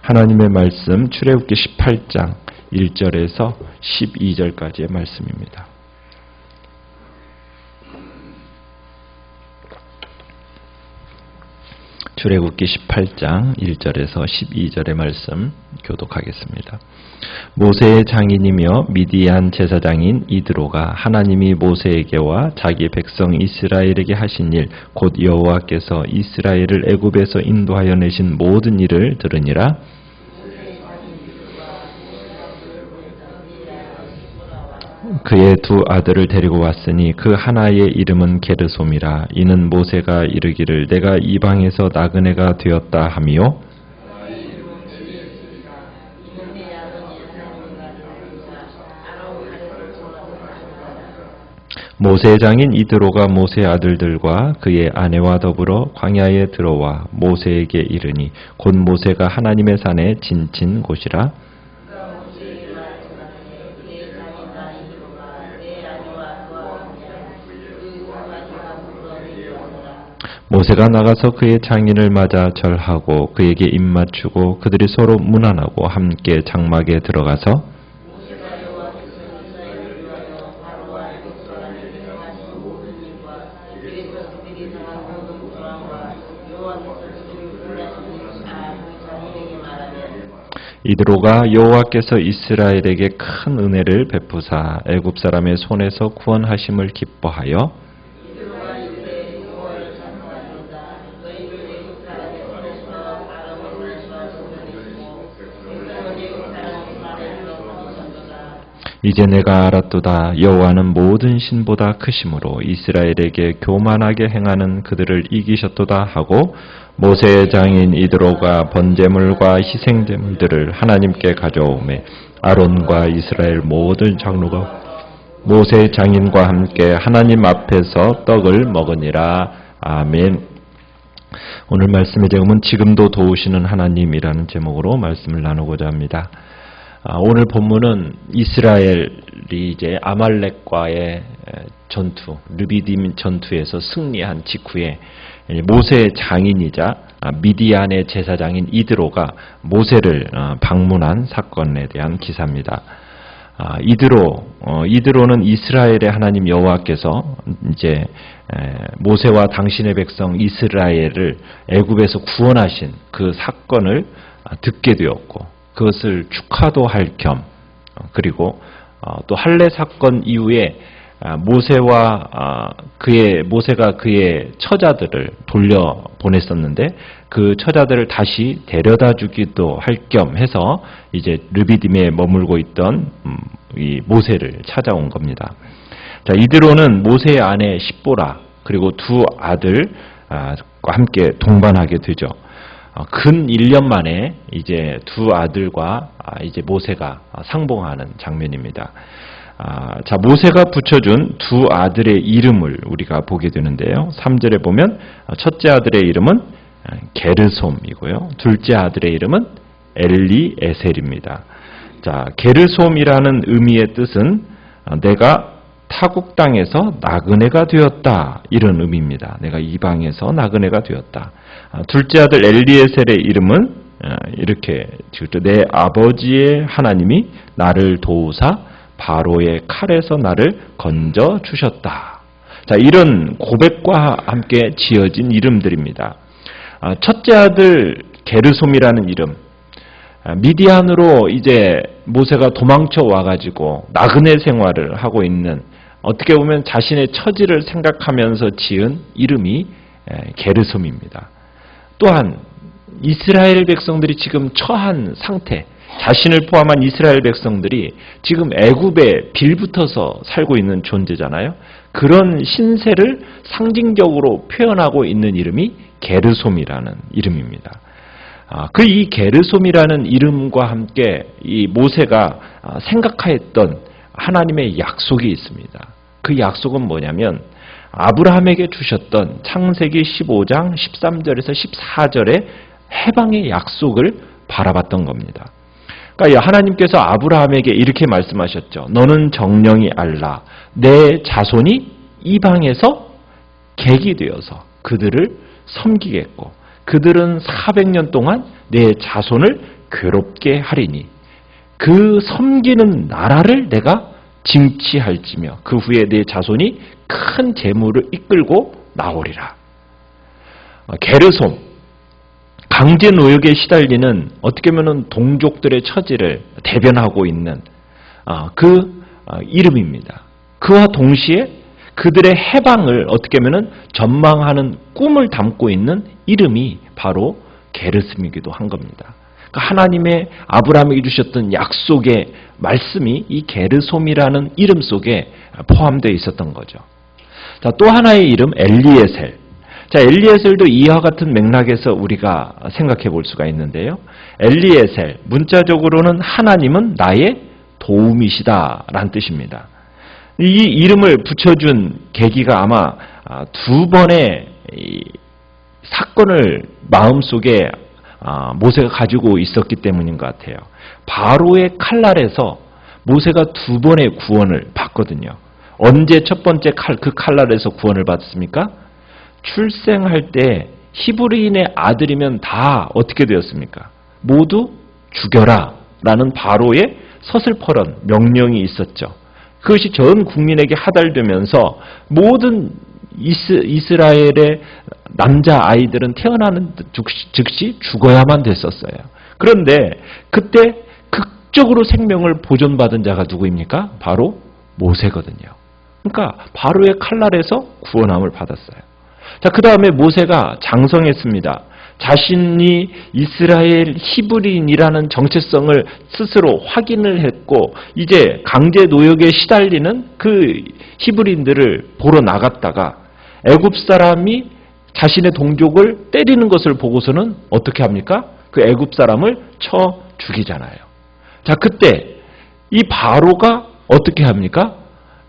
하나님의 말씀 출애굽기 18장 1절에서 12절까지의 말씀입니다. 출애굽기 18장 1절에서 12절의 말씀 교독하겠습니다. 모세의 장인이며 미디안 제사장인 이드로가 하나님이 모세에게와 자기 백성 이스라엘에게 하신 일, 곧 여호와께서 이스라엘을 애굽에서 인도하여 내신 모든 일을 들으니라. 그의 두 아들을 데리고 왔으니 그 하나의 이름은 게르솜이라. 이는 모세가 이르기를 내가 이방에서 나그네가 되었다 하미요. 모세의 장인 이드로가 모세의 아들들과 그의 아내와 더불어 광야에 들어와 모세에게 이르니 곧 모세가 하나님의 산에 진친 곳이라. 모세가 나가서 그의 장인을 맞아 절하고 그에게 입맞추고 그들이 서로 문안하고 함께 장막에 들어가서 이드로가 여호와께서 이스라엘에게 큰 은혜를 베푸사 애굽 사람의 손에서 구원하심을 기뻐하여 이제 내가 알았도다. 여호와는 모든 신보다 크심으로 이스라엘에게 교만하게 행하는 그들을 이기셨도다 하고 모세의 장인 이드로가 번제물과 희생제물들을 하나님께 가져오매 아론과 이스라엘 모든 장로가 모세의 장인과 함께 하나님 앞에서 떡을 먹으니라. 아멘. 오늘 말씀의 제목은 지금도 도우시는 하나님이라는 제목으로 말씀을 나누고자 합니다. 오늘 본문은 이스라엘이 이제 아말렉과의 전투, 르비딤 전투에서 승리한 직후에 모세의 장인이자 미디안의 제사장인 이드로가 모세를 방문한 사건에 대한 기사입니다. 이드로는 이스라엘의 하나님 여호와께서 이제 모세와 당신의 백성 이스라엘을 애굽에서 구원하신 그 사건을 듣게 되었고 그것을 축하도 할 겸 그리고 또 할례 사건 이후에 모세가 그의 처자들을 돌려 보냈었는데 그 처자들을 다시 데려다 주기도 할 겸 해서 이제 르비딤에 머물고 있던 이 모세를 찾아온 겁니다. 자, 이드로는 모세의 아내 십보라 그리고 두 아들과 함께 동반하게 되죠. 근 1년 만에 이제 두 아들과 이제 모세가 상봉하는 장면입니다. 자, 모세가 붙여준 두 아들의 이름을 우리가 보게 되는데요. 3절에 보면 첫째 아들의 이름은 게르솜이고요. 둘째 아들의 이름은 엘리에셀입니다. 자, 게르솜이라는 의미의 뜻은 내가 타국 땅에서 나그네가 되었다 이런 의미입니다. 내가 이방에서 나그네가 되었다. 둘째 아들 엘리에셀의 이름은 이렇게 내 아버지의 하나님이 나를 도우사 바로의 칼에서 나를 건져 주셨다. 자, 이런 고백과 함께 지어진 이름들입니다. 첫째 아들 게르솜이라는 이름, 미디안으로 이제 모세가 도망쳐 와가지고 나그네 생활을 하고 있는 어떻게 보면 자신의 처지를 생각하면서 지은 이름이 게르솜입니다. 또한 이스라엘 백성들이 지금 처한 상태, 자신을 포함한 이스라엘 백성들이 지금 애굽에 빌붙어서 살고 있는 존재잖아요. 그런 신세를 상징적으로 표현하고 있는 이름이 게르솜이라는 이름입니다. 이 게르솜이라는 이름과 함께 이 모세가 생각하였던 하나님의 약속이 있습니다. 그 약속은 뭐냐면 아브라함에게 주셨던 창세기 15장 13절에서 14절의 해방의 약속을 바라봤던 겁니다. 그러니까 하나님께서 아브라함에게 이렇게 말씀하셨죠. 너는 정령이 알라. 내 자손이 이방에서 객이 되어서 그들을 섬기겠고 그들은 400년 동안 내 자손을 괴롭게 하리니 그 섬기는 나라를 내가 징치할지며 그 후에 내 자손이 큰 재물을 이끌고 나오리라. 게르솜, 강제 노역에 시달리는 어떻게 보면 동족들의 처지를 대변하고 있는 그 이름입니다. 그와 동시에 그들의 해방을 어떻게 보면 전망하는 꿈을 담고 있는 이름이 바로 게르솜이기도 한 겁니다. 하나님의 아브라함에게 주셨던 약속의 말씀이 이 게르솜이라는 이름 속에 포함되어 있었던 거죠. 자, 또 하나의 이름 엘리에셀. 자, 엘리에셀도 이와 같은 맥락에서 우리가 생각해 볼 수가 있는데요. 엘리에셀, 문자적으로는 하나님은 나의 도움이시다라는 뜻입니다. 이 이름을 붙여준 계기가 아마 두 번의 사건을 마음속에 모세가 가지고 있었기 때문인 것 같아요. 바로의 칼날에서 모세가 두 번의 구원을 받거든요. 언제 첫 번째 그 칼날에서 구원을 받았습니까? 출생할 때 히브리인의 아들이면 다 어떻게 되었습니까? 모두 죽여라 라는 바로의 서슬퍼런 명령이 있었죠. 그것이 전 국민에게 하달되면서 모든 이스라엘의 남자 아이들은 태어나는 즉시 죽어야만 됐었어요. 그런데 그때 극적으로 생명을 보존받은 자가 누구입니까? 바로 모세거든요. 그러니까 바로의 칼날에서 구원함을 받았어요. 자, 그 다음에 모세가 장성했습니다. 자신이 이스라엘 히브리인이라는 정체성을 스스로 확인을 했고 이제 강제 노역에 시달리는 그 히브리인들을 보러 나갔다가 애굽 사람이 자신의 동족을 때리는 것을 보고서는 어떻게 합니까? 그 애굽 사람을 쳐 죽이잖아요. 자, 그때 이 바로가 어떻게 합니까?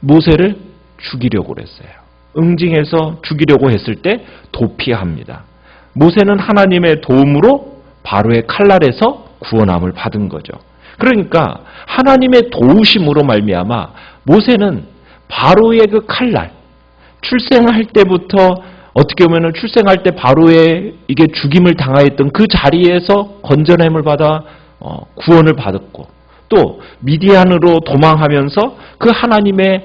모세를 죽이려고 그랬어요. 응징해서 죽이려고 했을 때 도피합니다. 모세는 하나님의 도움으로 바로의 칼날에서 구원함을 받은 거죠. 그러니까 하나님의 도우심으로 말미암아 모세는 바로의 그 칼날, 출생할 때부터 어떻게 보면 출생할 때 바로의 이게 죽임을 당하였던 그 자리에서 건져냄을 받아 구원을 받았고 또 미디안으로 도망하면서 그 하나님의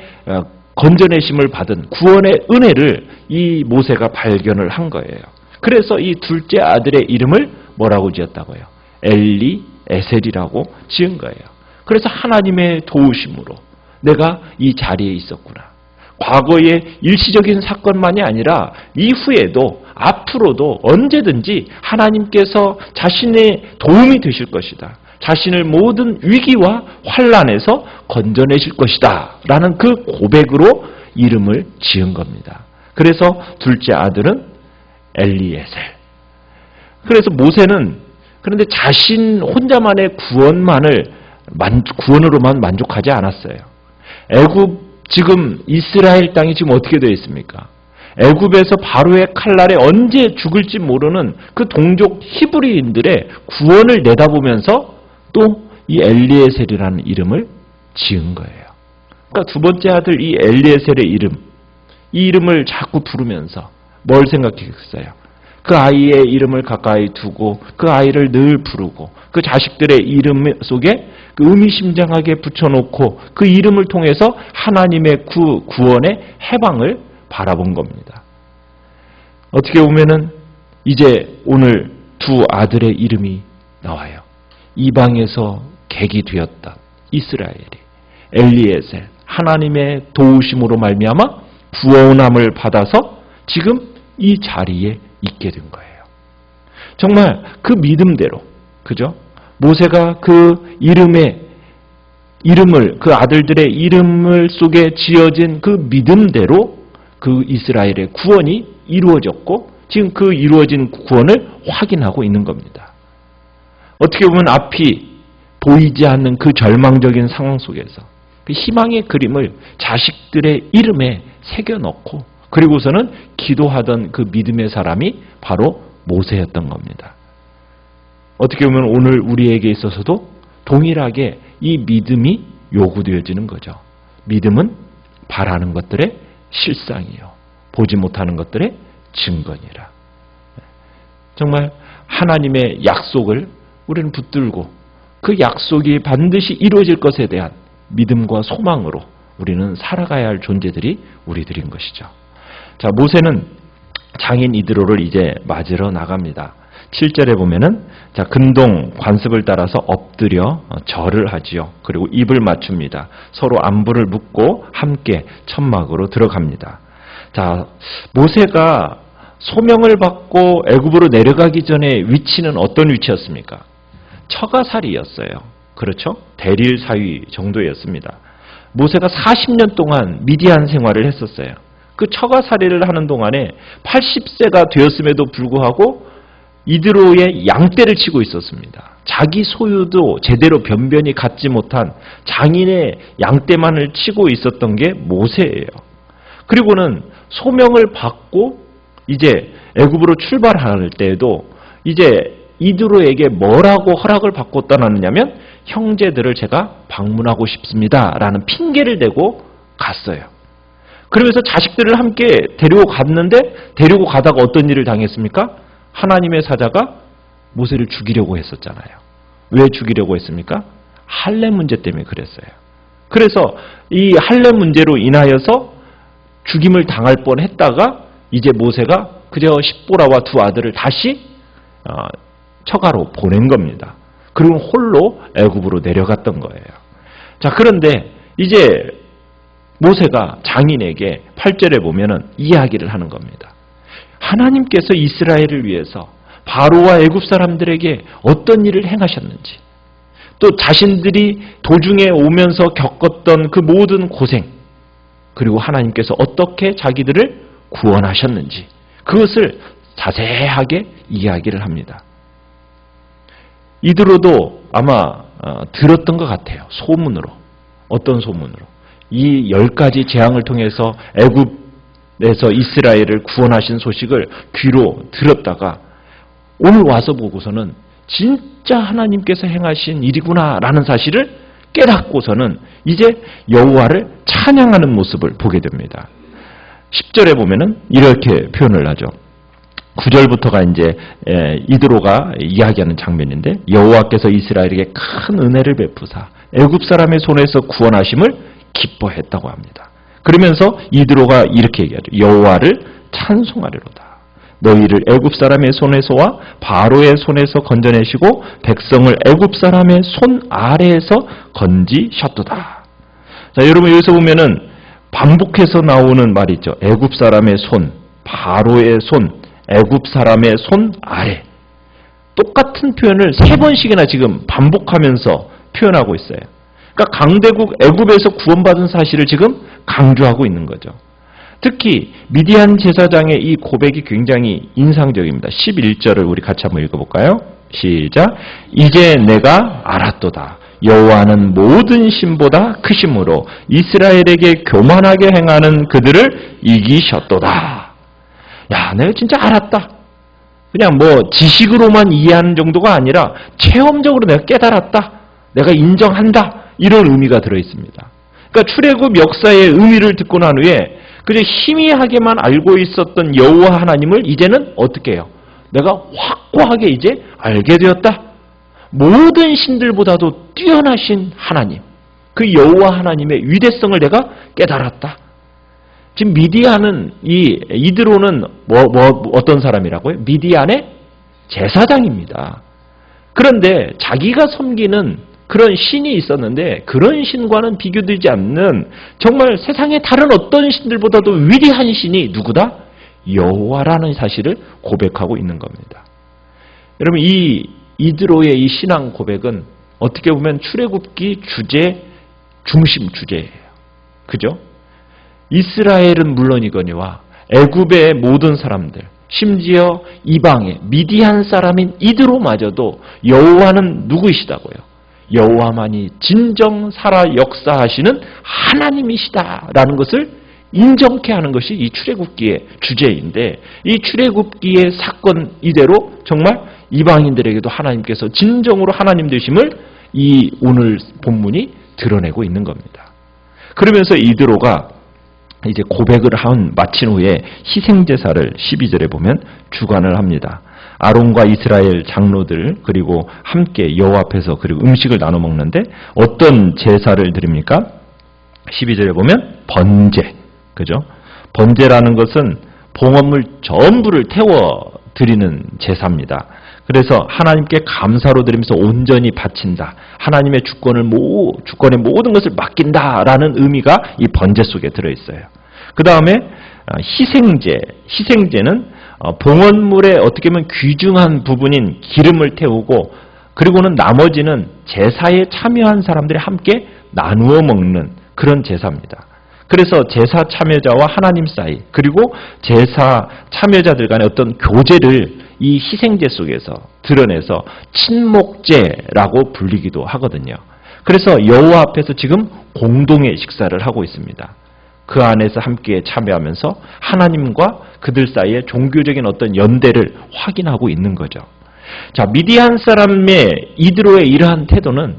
건져내심을 받은 구원의 은혜를 이 모세가 발견을 한 거예요. 그래서 이 둘째 아들의 이름을 뭐라고 지었다고요? 엘리에셀이라고 지은 거예요. 그래서 하나님의 도우심으로 내가 이 자리에 있었구나. 과거의 일시적인 사건만이 아니라 이후에도 앞으로도 언제든지 하나님께서 자신의 도움이 되실 것이다. 자신을 모든 위기와 환난에서 건져내실 것이다. 라는 그 고백으로 이름을 지은 겁니다. 그래서 둘째 아들은 엘리에셀. 그래서 모세는 그런데 자신 혼자만의 구원으로만 만족하지 않았어요. 애굽 지금 이스라엘 땅이 지금 어떻게 되어 있습니까? 애굽에서 바로의 칼날에 언제 죽을지 모르는 그 동족 히브리인들의 구원을 내다보면서 또 이 엘리에셀이라는 이름을 지은 거예요. 그러니까 두 번째 아들 이 엘리에셀의 이름, 이 이름을 자꾸 부르면서 뭘 생각했어요? 그 아이의 이름을 가까이 두고 그 아이를 늘 부르고 그 자식들의 이름 속에 그 의미심장하게 붙여놓고 그 이름을 통해서 하나님의 구원의 해방을 바라본 겁니다. 어떻게 보면은 이제 오늘 두 아들의 이름이 나와요. 이방에서 객이 되었다. 이스라엘이 엘리에셀 하나님의 도우심으로 말미암아 구원함을 받아서 지금 이 자리에 있게 된 거예요. 정말 그 믿음대로, 그죠? 모세가 그 이름을 그 아들들의 이름을 속에 지어진 그 믿음대로 그 이스라엘의 구원이 이루어졌고 지금 그 이루어진 구원을 확인하고 있는 겁니다. 어떻게 보면 앞이 보이지 않는 그 절망적인 상황 속에서 그 희망의 그림을 자식들의 이름에 새겨넣고 그리고서는 기도하던 그 믿음의 사람이 바로 모세였던 겁니다. 어떻게 보면 오늘 우리에게 있어서도 동일하게 이 믿음이 요구되어지는 거죠. 믿음은 바라는 것들의 실상이요. 보지 못하는 것들의 증거니라. 정말 하나님의 약속을 우리는 붙들고 그 약속이 반드시 이루어질 것에 대한 믿음과 소망으로 우리는 살아가야 할 존재들이 우리들인 것이죠. 자, 모세는 장인 이드로를 이제 맞으러 나갑니다. 7절에 보면은 자, 근동 관습을 따라서 엎드려 절을 하지요. 그리고 입을 맞춥니다. 서로 안부를 묻고 함께 천막으로 들어갑니다. 자, 모세가 소명을 받고 애굽으로 내려가기 전에 위치는 어떤 위치였습니까? 처가살이였어요. 그렇죠? 대릴 사위 정도였습니다. 모세가 40년 동안 미디안 생활을 했었어요. 그 처가살이를 하는 동안에 80세가 되었음에도 불구하고 이드로의 양떼를 치고 있었습니다. 자기 소유도 제대로 변변히 갖지 못한 장인의 양떼만을 치고 있었던 게 모세예요. 그리고는 소명을 받고 이제 애굽으로 출발할 때에도 이제 이드로에게 뭐라고 허락을 받고 떠나느냐면 형제들을 제가 방문하고 싶습니다 라는 핑계를 대고 갔어요. 그러면서 자식들을 함께 데리고 갔는데 데리고 가다가 어떤 일을 당했습니까? 하나님의 사자가 모세를 죽이려고 했었잖아요. 왜 죽이려고 했습니까? 할례 문제 때문에 그랬어요. 그래서 이 할례 문제로 인하여서 죽임을 당할 뻔했다가 이제 모세가 그저 십보라와 두 아들을 다시 처가로 보낸 겁니다. 그리고 홀로 애굽으로 내려갔던 거예요. 자, 그런데 이제 모세가 장인에게 8절에 보면은 이야기를 하는 겁니다. 하나님께서 이스라엘을 위해서 바로와 애굽 사람들에게 어떤 일을 행하셨는지, 또 자신들이 도중에 오면서 겪었던 그 모든 고생, 그리고 하나님께서 어떻게 자기들을 구원하셨는지 그것을 자세하게 이야기를 합니다. 이드로도 아마 들었던 것 같아요. 소문으로. 어떤 소문으로? 이 10가지 재앙을 통해서 애굽에서 이스라엘을 구원하신 소식을 귀로 들었다가 오늘 와서 보고서는 진짜 하나님께서 행하신 일이구나라는 사실을 깨닫고서는 이제 여호와를 찬양하는 모습을 보게 됩니다. 10절에 보면은 이렇게 표현을 하죠. 9절부터가 이제 이드로가 이야기하는 장면인데 여호와께서 이스라엘에게 큰 은혜를 베푸사 애굽 사람의 손에서 구원하심을 기뻐했다고 합니다. 그러면서 이드로가 이렇게 얘기하죠. 여호와를 찬송하리로다. 너희를 애굽 사람의 손에서와 바로의 손에서 건져내시고 백성을 애굽 사람의 손 아래에서 건지셨도다. 자, 여러분 여기서 보면은 반복해서 나오는 말이 있죠. 애굽 사람의 손, 바로의 손, 애굽 사람의 손 아래. 똑같은 표현을 3번씩이나 지금 반복하면서 표현하고 있어요. 그러니까 강대국 애굽에서 구원받은 사실을 지금 강조하고 있는 거죠. 특히 미디안 제사장의 이 고백이 굉장히 인상적입니다. 11절을 우리 같이 한번 읽어볼까요? 시작. 이제 내가 알았도다. 여호와는 모든 신보다 크심으로 이스라엘에게 교만하게 행하는 그들을 이기셨도다. 야, 내가 진짜 알았다. 그냥 뭐 지식으로만 이해하는 정도가 아니라 체험적으로 내가 깨달았다. 내가 인정한다. 이런 의미가 들어있습니다. 그러니까 출애굽 역사의 의미를 듣고 난 후에 그저 희미하게만 알고 있었던 여호와 하나님을 이제는 어떻게 해요? 내가 확고하게 이제 알게 되었다. 모든 신들보다도 뛰어나신 하나님, 그 여호와 하나님의 위대성을 내가 깨달았다. 지금 미디안은 이드로는 어떤 사람이라고요? 미디안의 제사장입니다. 그런데 자기가 섬기는 그런 신이 있었는데 그런 신과는 비교되지 않는 정말 세상의 다른 어떤 신들보다도 위대한 신이 누구다? 여호와라는 사실을 고백하고 있는 겁니다. 여러분 이 이드로의 이 신앙 고백은 어떻게 보면 출애굽기 주제 중심 주제예요. 그죠? 이스라엘은 물론이거니와 애굽의 모든 사람들, 심지어 이방의 미디안 사람인 이드로마저도 여호와는 누구이시다고요? 여호와만이 진정 살아 역사하시는 하나님이시다라는 것을 인정케 하는 것이 이 출애굽기의 주제인데 이 출애굽기의 사건 이대로 정말 이방인들에게도 하나님께서 진정으로 하나님 되심을 이 오늘 본문이 드러내고 있는 겁니다. 그러면서 이드로가 이제 고백을 마친 후에 희생제사를 12절에 보면 주관을 합니다. 아론과 이스라엘 장로들 그리고 함께 여호와 앞에서 그리고 음식을 나눠 먹는데 어떤 제사를 드립니까? 12절에 보면 번제, 그죠? 번제라는 것은 봉헌물 전부를 태워 드리는 제사입니다. 그래서 하나님께 감사로 드리면서 온전히 바친다. 하나님의 주권의 모든 것을 맡긴다라는 의미가 이 번제 속에 들어있어요. 그 다음에 희생제는 봉헌물의 어떻게 보면 귀중한 부분인 기름을 태우고 그리고는 나머지는 제사에 참여한 사람들이 함께 나누어 먹는 그런 제사입니다. 그래서 제사 참여자와 하나님 사이 그리고 제사 참여자들 간의 어떤 교제를 이 희생제 속에서 드러내서 친목제라고 불리기도 하거든요. 그래서 여호와 앞에서 지금 공동의 식사를 하고 있습니다. 그 안에서 함께 참여하면서 하나님과 그들 사이의 종교적인 어떤 연대를 확인하고 있는 거죠. 자, 미디안 사람의 이드로의 이러한 태도는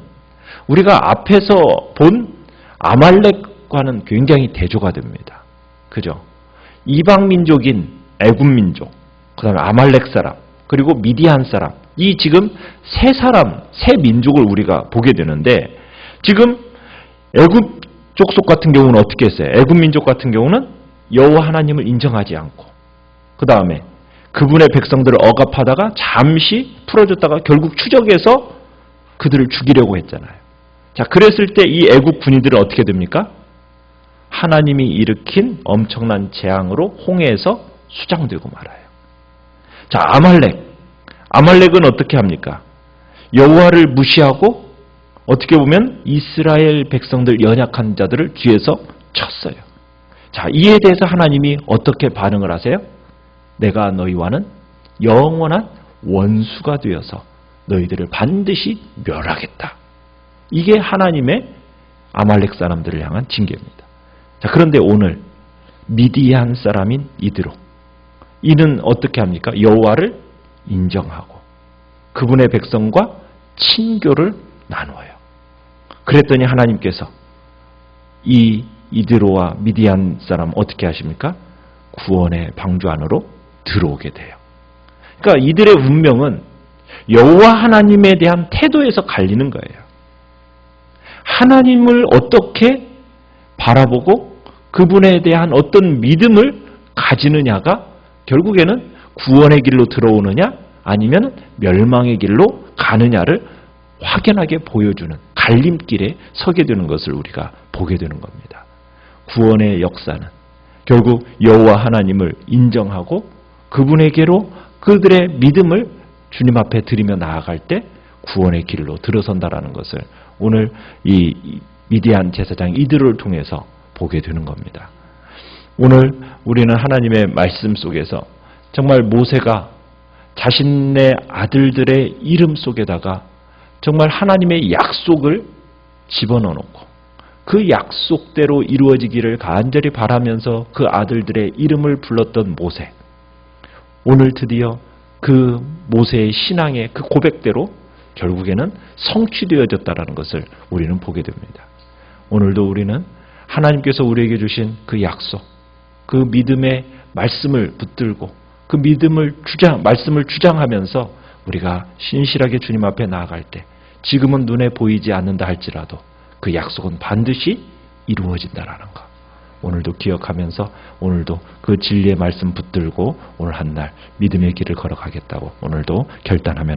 우리가 앞에서 본 아말렉과는 굉장히 대조가 됩니다. 그죠? 이방 민족인 애굽 민족, 그 다음에 아말렉 사람, 그리고 미디안 사람, 이 지금 세 민족을 우리가 보게 되는데 지금 애굽 족속 같은 경우는 어떻게 했어요? 애굽 민족 같은 경우는 여호와 하나님을 인정하지 않고 그 다음에 그분의 백성들을 억압하다가 잠시 풀어줬다가 결국 추적해서 그들을 죽이려고 했잖아요. 자, 그랬을 때 이 애굽 군인들은 어떻게 됩니까? 하나님이 일으킨 엄청난 재앙으로 홍해에서 수장되고 말아요. 자, 아말렉은 어떻게 합니까? 여호와를 무시하고 어떻게 보면 이스라엘 백성들 연약한 자들을 뒤에서 쳤어요. 자, 이에 대해서 하나님이 어떻게 반응을 하세요? 내가 너희와는 영원한 원수가 되어서 너희들을 반드시 멸하겠다. 이게 하나님의 아말렉 사람들을 향한 징계입니다. 자, 그런데 오늘 미디안 사람인 이드로, 이는 어떻게 합니까? 여호와를 인정하고 그분의 백성과 친교를 나누어요. 그랬더니 하나님께서 이 이드로와 미디안 사람 어떻게 하십니까? 구원의 방주 안으로 들어오게 돼요. 그러니까 이들의 운명은 여호와 하나님에 대한 태도에서 갈리는 거예요. 하나님을 어떻게 바라보고 그분에 대한 어떤 믿음을 가지느냐가 결국에는 구원의 길로 들어오느냐 아니면 멸망의 길로 가느냐를 확연하게 보여주는 갈림길에 서게 되는 것을 우리가 보게 되는 겁니다. 구원의 역사는 결국 여호와 하나님을 인정하고 그분에게로 그들의 믿음을 주님 앞에 드리며 나아갈 때 구원의 길로 들어선다라는 것을 오늘 이 미디안 제사장 이드로를 통해서 보게 되는 겁니다. 오늘 우리는 하나님의 말씀 속에서 정말 모세가 자신의 아들들의 이름 속에다가 정말 하나님의 약속을 집어넣어 놓고 그 약속대로 이루어지기를 간절히 바라면서 그 아들들의 이름을 불렀던 모세. 오늘 드디어 그 모세의 신앙의 그 고백대로 결국에는 성취되어졌다는 것을 우리는 보게 됩니다. 오늘도 우리는 하나님께서 우리에게 주신 그 약속, 그 믿음의 말씀을 붙들고 그 말씀을 주장하면서 우리가 신실하게 주님 앞에 나아갈 때 지금은 눈에 보이지 않는다 할지라도 그 약속은 반드시 이루어진다라는 것. 오늘도 기억하면서 오늘도 그 진리의 말씀 붙들고 오늘 한 날 믿음의 길을 걸어가겠다고 오늘도 결단하면